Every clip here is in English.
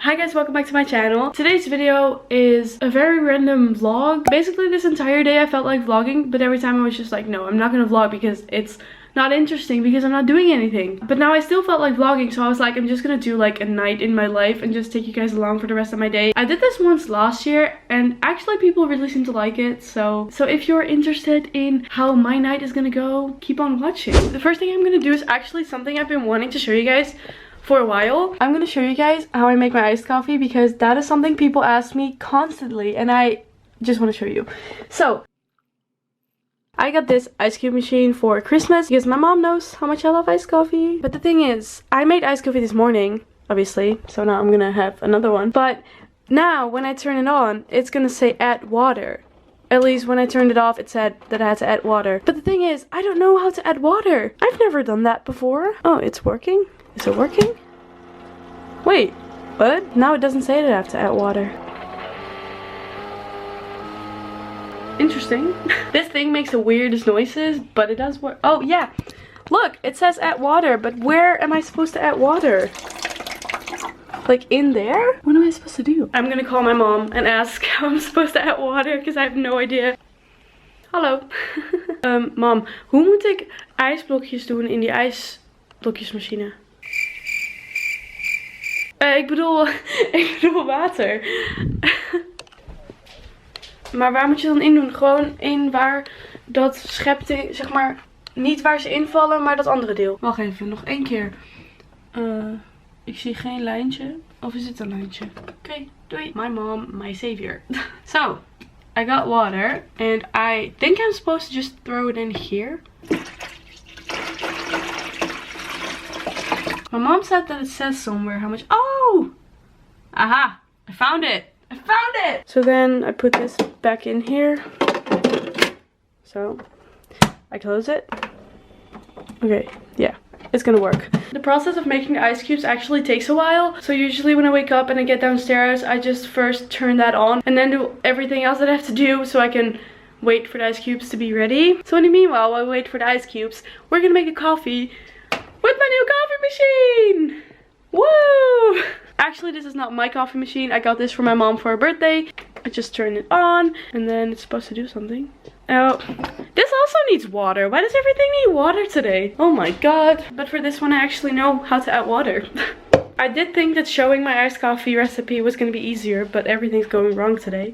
Hi guys, welcome back to my channel. Today's video is a very random vlog. Basically this entire day I felt like vlogging, but every time I was just like, no, I'm not gonna vlog because it's not interesting because I'm not doing anything. But now I still felt like vlogging, so I was like, I'm just gonna do like a night in my life and just take you guys along for the rest of my day. I did this once last year and actually people really seem to like it, so if you're interested in how my night is gonna go, keep on watching. The first thing I'm gonna do is actually something I've been wanting to show you guys for a while. I'm gonna show you guys how I make my iced coffee because that is something people ask me constantly and I just want to show you. So I got this ice cube machine for Christmas because my mom knows how much I love iced coffee. But the thing is, I made iced coffee this morning, obviously, so now I'm gonna have another one. But now when I turn it on, it's gonna say add water. At least when I turned it off, it said that I had to add water. But the thing is, I don't know how to add water. I've never done that before. Oh, it's working? Is it working? Wait, what? Now it doesn't say that I have to add water. Interesting. This thing makes the weirdest noises, but it does work. Oh yeah, look, it says add water, but where am I supposed to add water? Like in there? What am I supposed to do? I'm gonna call my mom and ask how I'm supposed to add water because I have no idea. Hallo. Mam, hoe moet ik ijsblokjes doen in die ijsblokjesmachine? Ik bedoel water. Maar waar moet je dan in doen? Gewoon in waar dat schepting, zeg maar, niet waar ze invallen, maar dat andere deel. Wacht even, nog één keer. Ik zie geen lijntje. Of is het een lijntje? Oké, doei. My mom, my savior. So, I got water. And I think I'm supposed to just throw it in here. My mom said that it says somewhere how much. Oh! Aha! I found it! I found it! So then I put this back in here. So I close it. Okay, yeah, it's gonna work. The process of making the ice cubes actually takes a while. So usually when I wake up and I get downstairs, I just first turn that on and then do everything else that I have to do so I can wait for the ice cubes to be ready. So in the meanwhile, while I wait for the ice cubes, we're gonna make a coffee with my new coffee machine! Woo! Actually, this is not my coffee machine. I got this for my mom for her birthday. I just turn it on and then it's supposed to do something. Oh, this also needs water. Why does everything need water today? Oh my god. But for this one, I actually know how to add water. I did think that showing my iced coffee recipe was gonna be easier, but everything's going wrong today.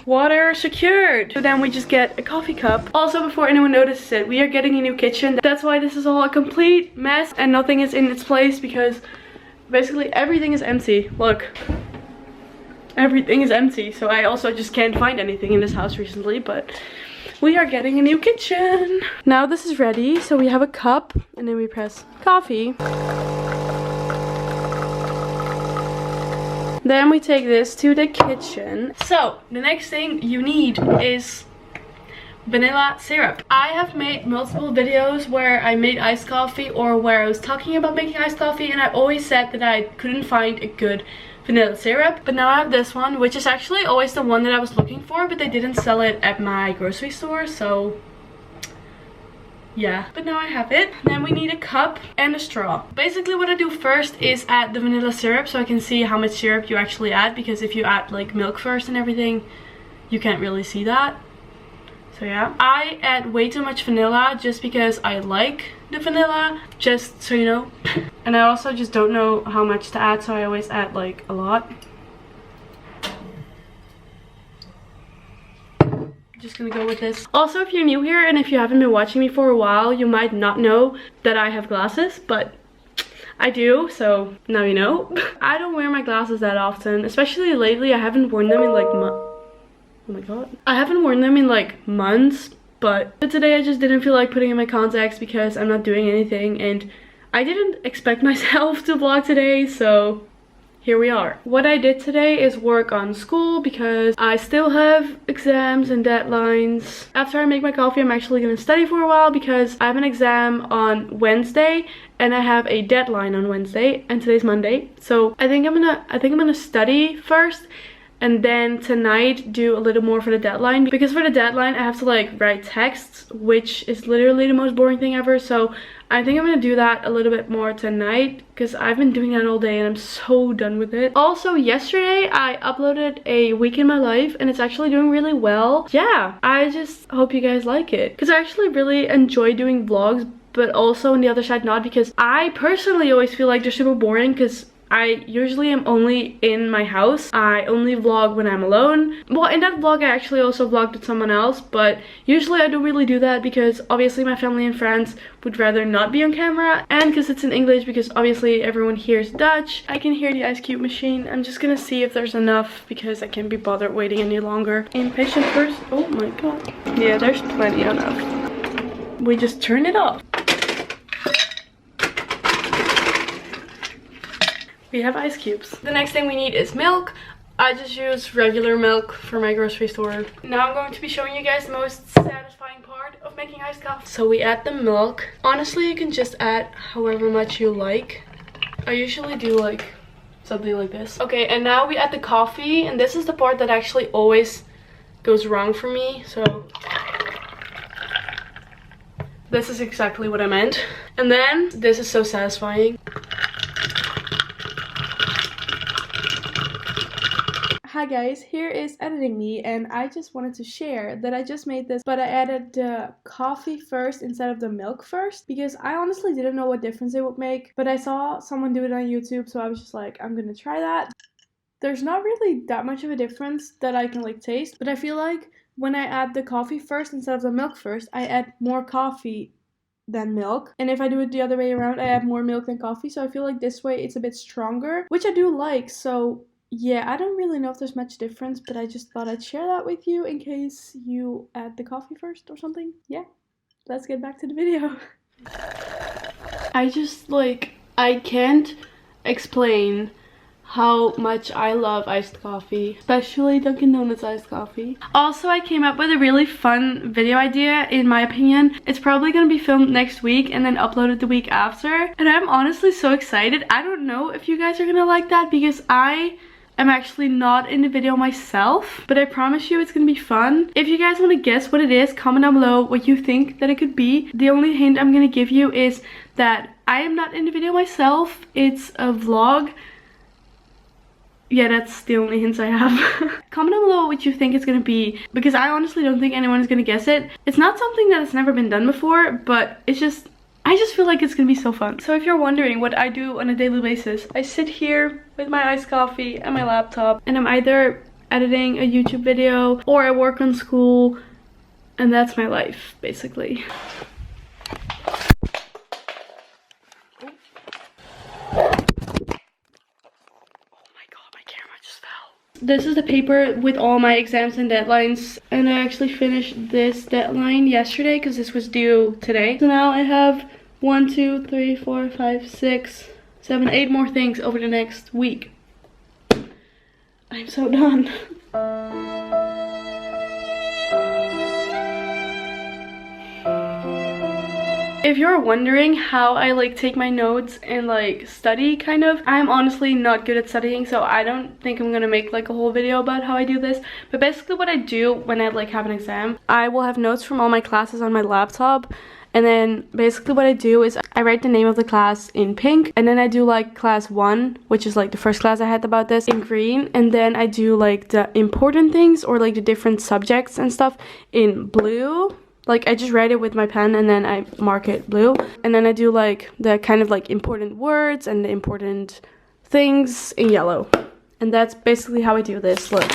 Water secured. So then we just get a coffee cup. Also, before anyone notices it, we are getting a new kitchen. That's why this is all a complete mess and nothing is in its place because basically everything is empty. Look, everything is empty. So I also just can't find anything in this house recently, but we are getting a new kitchen. Now this is ready. So we have a cup and then we press coffee. Then we take this to the kitchen. So the next thing you need is vanilla syrup. I have made multiple videos where I made iced coffee or where I was talking about making iced coffee, and I always said that I couldn't find a good vanilla syrup. But now I have this one, which is actually always the one that I was looking for, but they didn't sell it at my grocery store, so yeah, but now I have it. Then we need a cup and a straw. Basically what I do first is add the vanilla syrup so I can see how much syrup you actually add, because if you add like milk first and everything, you can't really see that. So yeah, I add way too much vanilla just because I like the vanilla, just so you know. And I also just don't know how much to add, so I always add like a lot. Just gonna go with this. Also, if you're new here and if you haven't been watching me for a while, you might not know that I have glasses, but I do, so now you know. I don't wear my glasses that often, especially lately. I haven't worn them in like oh my god. I haven't worn them in like months, but today I just didn't feel like putting in my contacts because I'm not doing anything and I didn't expect myself to vlog today, so here we are. What I did today is work on school because I still have exams and deadlines. After I make my coffee, I'm actually gonna study for a while because I have an exam on Wednesday and I have a deadline on Wednesday and today's Monday. So I think I'm gonna study first and then tonight do a little more for the deadline, because for the deadline I have to like write texts, which is literally the most boring thing ever. So I think I'm gonna do that a little bit more tonight because I've been doing that all day and I'm so done with it. Also, yesterday I uploaded a week in my life and it's actually doing really well. Yeah, I just hope you guys like it because I actually really enjoy doing vlogs, but also on the other side not, because I personally always feel like they're super boring because I usually am only in my house. I only vlog when I'm alone. Well, in that vlog I actually also vlogged with someone else, but usually I don't really do that because obviously my family and friends would rather not be on camera, and because it's in English, because obviously everyone hears Dutch. I can hear the ice cube machine. I'm just gonna see if there's enough because I can't be bothered waiting any longer. Impatient person. Oh my god. Yeah, there's plenty enough. We just turn it off. We have ice cubes. The next thing we need is milk. I just use regular milk from my grocery store. Now I'm going to be showing you guys the most satisfying part of making iced coffee. So we add the milk. Honestly, you can just add however much you like. I usually do like something like this. Okay, and now we add the coffee, and this is the part that actually always goes wrong for me. So this is exactly what I meant. And then this is so satisfying. Hi guys, here is editing me, and I just wanted to share that I just made this, but I added the coffee first instead of the milk first because I honestly didn't know what difference it would make, but I saw someone do it on YouTube, so I was just like, I'm gonna try that. There's not really that much of a difference that I can like taste, but I feel like when I add the coffee first instead of the milk first, I add more coffee than milk, and if I do it the other way around, I add more milk than coffee. So I feel like this way it's a bit stronger, which I do like. So yeah, I don't really know if there's much difference, but I just thought I'd share that with you in case you add the coffee first or something. Yeah, let's get back to the video. I just like, I can't explain how much I love iced coffee, especially Dunkin' Donuts iced coffee. Also, I came up with a really fun video idea, in my opinion. It's probably gonna be filmed next week and then uploaded the week after, and I'm honestly so excited. I don't know if you guys are gonna like that because I'm actually not in the video myself, but I promise you it's gonna be fun. If you guys want to guess what it is, comment down below what you think that it could be. The only hint I'm gonna give you is that I am not in the video myself. It's a vlog. Yeah, that's the only hints I have. Comment down below what you think it's gonna be, because I honestly don't think anyone is gonna guess it. It's not something that has never been done before, but it's just, I just feel like it's gonna be so fun. So if you're wondering what I do on a daily basis, I sit here with my iced coffee and my laptop, and I'm either editing a YouTube video or I work on school, and that's my life, basically. This is the paper with all my exams and deadlines, and I actually finished this deadline yesterday because this was due today. So now I have 1, 2, 3, 4, 5, 6, 7, 8 more things over the next week. I'm so done. If you're wondering how I like take my notes and like study kind of, I'm honestly not good at studying, so I don't think I'm gonna make like a whole video about how I do this. But basically what I do when I like have an exam, I will have notes from all my classes on my laptop, and then basically what I do is I write the name of the class in pink, and then I do like class 1, which is like the first class I had about this, in green, and then I do like the important things or like the different subjects and stuff in blue. Like I just write it with my pen and then I mark it blue, and then I do like the kind of like important words and the important things in yellow. And that's basically how I do this. Look,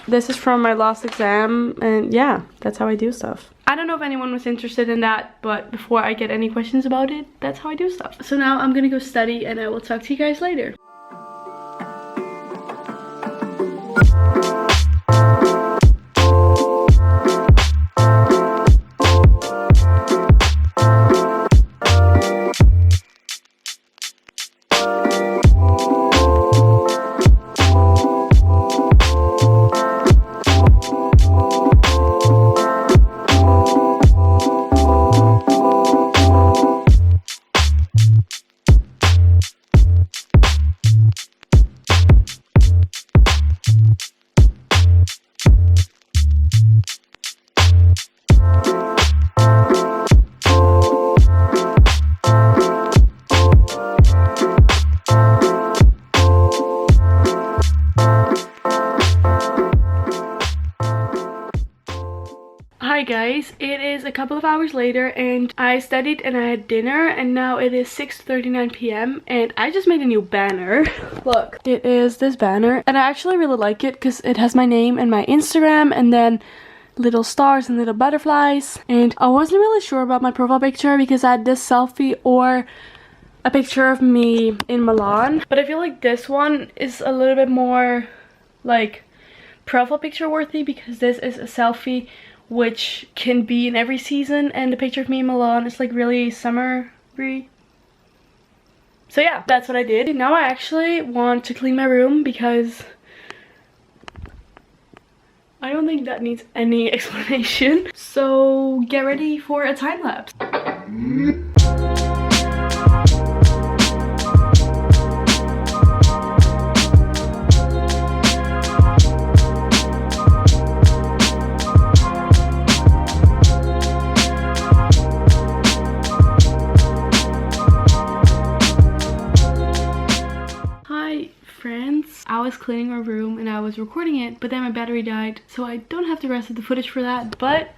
this is from my last exam, and yeah, that's how I do stuff. I don't know if anyone was interested in that, but before I get any questions about it, that's how I do stuff. So now I'm gonna go study, and I will talk to you guys later. Alright guys, it is a couple of hours later and I studied and I had dinner, and now it is 6:39 p.m. and I just made a new banner. Look, it is this banner and I actually really like it because it has my name and my Instagram and then little stars and little butterflies. And I wasn't really sure about my profile picture because I had this selfie or a picture of me in Milan, but I feel like this one is a little bit more like profile picture worthy because this is a selfie which can be in every season, and the picture of me in Milan is like really summery. So yeah, that's what I did. Now I actually want to clean my room because I don't think that needs any explanation. So get ready for a time lapse. I was cleaning my room and I was recording it, but then my battery died, so I don't have the rest of the footage for that, but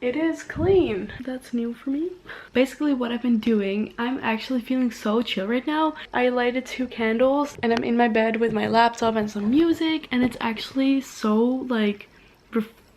it is clean. That's new for me. Basically what I've been doing, I'm actually feeling so chill right now. I lighted 2 candles and I'm in my bed with my laptop and some music, and it's actually so like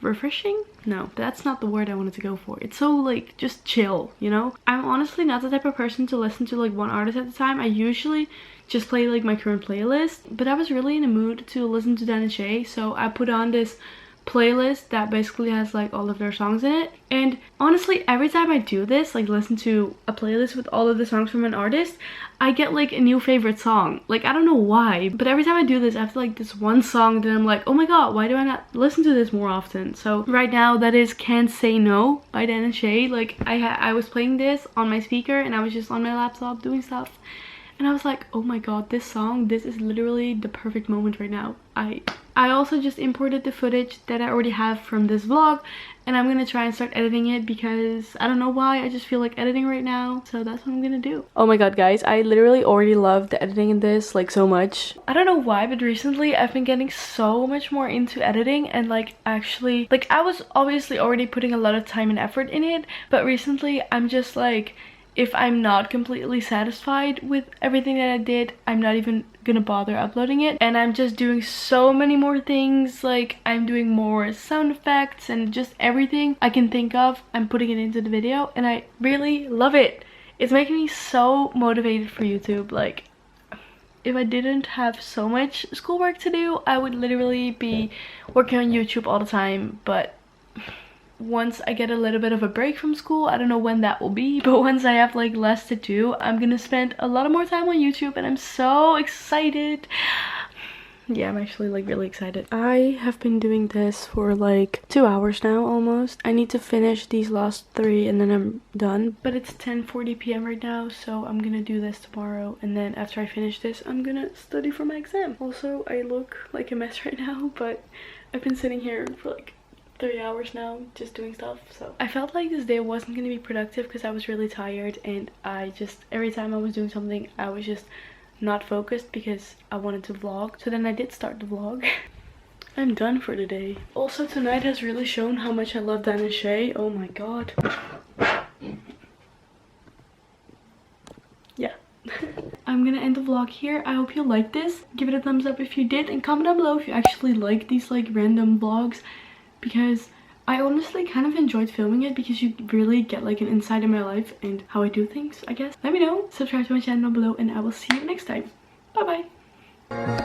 refreshing. No, that's not the word I wanted to go for. It's so like just chill, you know? I'm honestly not the type of person to listen to like one artist at a time. I usually just play like my current playlist, but I was really in a mood to listen to Dan and Shay, so I put on this playlist that basically has like all of their songs in it. And honestly, every time I do this, like listen to a playlist with all of the songs from an artist, I get like a new favorite song. Like I don't know why, but every time I do this, I have like this one song that I'm like, oh my god, why do I not listen to this more often? So right now that is Can't Say No by Dan and Shay. Like I was playing this on my speaker and I was just on my laptop doing stuff, and I was like, oh my god, this song, this is literally the perfect moment right now. I also just imported the footage that I already have from this vlog, and I'm gonna try and start editing it because I don't know why, I just feel like editing right now, so that's what I'm gonna do. Oh my god guys, I literally already love the editing in this like so much. I don't know why, but recently I've been getting so much more into editing, and like actually, like I was obviously already putting a lot of time and effort in it, but recently I'm just like, if I'm not completely satisfied with everything that I did, I'm not even gonna bother uploading it. And I'm just doing so many more things. Like I'm doing more sound effects and just everything I can think of, I'm putting it into the video, and I really love it. It's making me so motivated for YouTube. Like if I didn't have so much schoolwork to do, I would literally be working on YouTube all the time. But once I get a little bit of a break from school, I don't know when that will be, but once I have like less to do, I'm gonna spend a lot more time on YouTube, and I'm so excited. Yeah, I'm actually like really excited. I have been doing this for like 2 hours now almost. I need to finish these last 3 and then I'm done, but it's 10:40 p.m. right now, so I'm gonna do this tomorrow, and then after I finish this I'm gonna study for my exam. Also, I look like a mess right now, but I've been sitting here for like 3 hours now just doing stuff, so I felt like this day wasn't going to be productive because I was really tired, and I just, every time I was doing something, I was just not focused because I wanted to vlog. So then I did start the vlog. I'm done for the day. Also, tonight has really shown how much I love Dan and Shay. Oh my god. Yeah. I'm gonna end the vlog here. I hope you liked this. Give it a thumbs up if you did, and comment down below if you actually like these like random vlogs, because I honestly kind of enjoyed filming it because you really get like an insight in my life and how I do things, I guess. Let me know. Subscribe to my channel down below, and I will see you next time. Bye bye.